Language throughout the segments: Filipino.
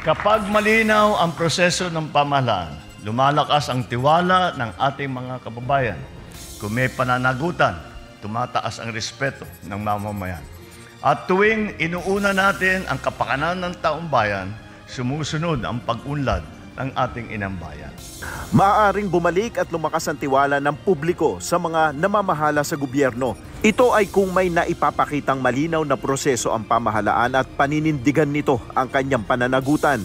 Kapag malinaw ang proseso ng pamahalaan, lumalakas ang tiwala ng ating mga kababayan. Kung may pananagutan, tumataas ang respeto ng mamamayan. At tuwing inuuna natin ang kapakanan ng taong bayan, sumusunod ang pag-unlad ng ating inang bayan. Maaaring bumalik at lumakas ang tiwala ng publiko sa mga namamahala sa gobyerno. Ito ay kung may naipapakitang malinaw na proseso ang pamahalaan at paninindigan nito ang kanyang pananagutan.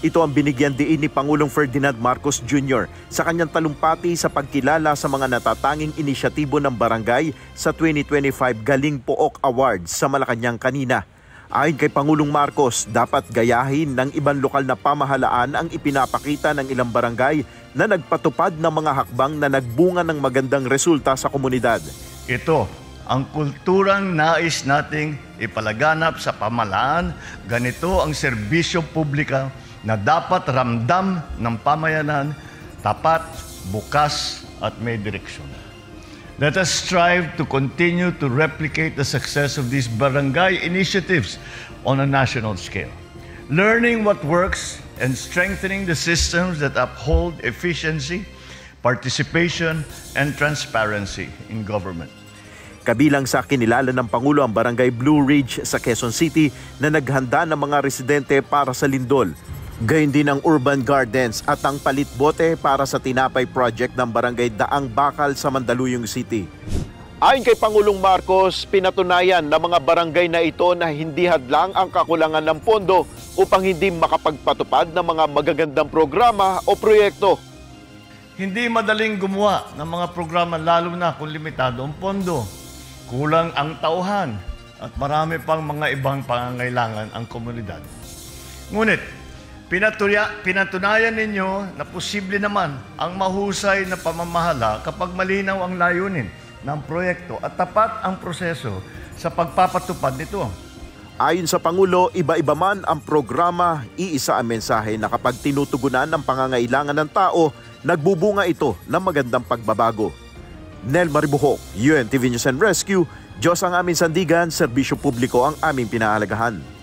Ito ang binigyan diin ni Pangulong Ferdinand Marcos Jr. sa kanyang talumpati sa pagkilala sa mga natatanging inisyatibo ng barangay sa 2025 Galing Pook Awards sa Malacanang kanina. Ayon kay Pangulong Marcos, dapat gayahin ng ibang lokal na pamahalaan ang ipinapakita ng ilang barangay na nagpatupad ng mga hakbang na nagbunga ng magandang resulta sa komunidad. Ito ang kulturang nais nating ipalaganap sa pamahalaan. Ganito ang serbisyo publika na dapat ramdam ng pamayanan, tapat, bukas at may direksyon. Let us strive to continue to replicate the success of these barangay initiatives on a national scale, learning what works and strengthening the systems that uphold efficiency, participation, and transparency in government. Kabilang sa kinilala ng Pangulo ang Barangay Blue Ridge sa Quezon City na naghanda ng mga residente para sa lindol. Gayun din ang Urban Gardens at ang palit bote para sa tinapay project ng Barangay Daang Bakal sa Mandaluyong City. Ayon kay Pangulong Marcos, pinatunayan ng mga barangay na ito na hindi hadlang ang kakulangan ng pondo upang hindi makapagpatupad ng mga magagandang programa o proyekto. Hindi madaling gumawa ng mga programa lalo na kung limitado ang pondo. Kulang ang tauhan at marami pang mga ibang pangangailangan ang komunidad. Ngunit, pinatunayan ninyo na posible naman ang mahusay na pamamahala kapag malinaw ang layunin ng proyekto at tapat ang proseso sa pagpapatupad nito. Ayon sa Pangulo, iba-iba man ang programa, iisa ang mensahe na kapag tinutugunan ng pangangailangan ng tao, nagbubunga ito ng magandang pagbabago. Nel Maribuhok, UNTV News and Rescue. Diyos ang aming sandigan, serbisyo publiko ang aming pinahalagahan.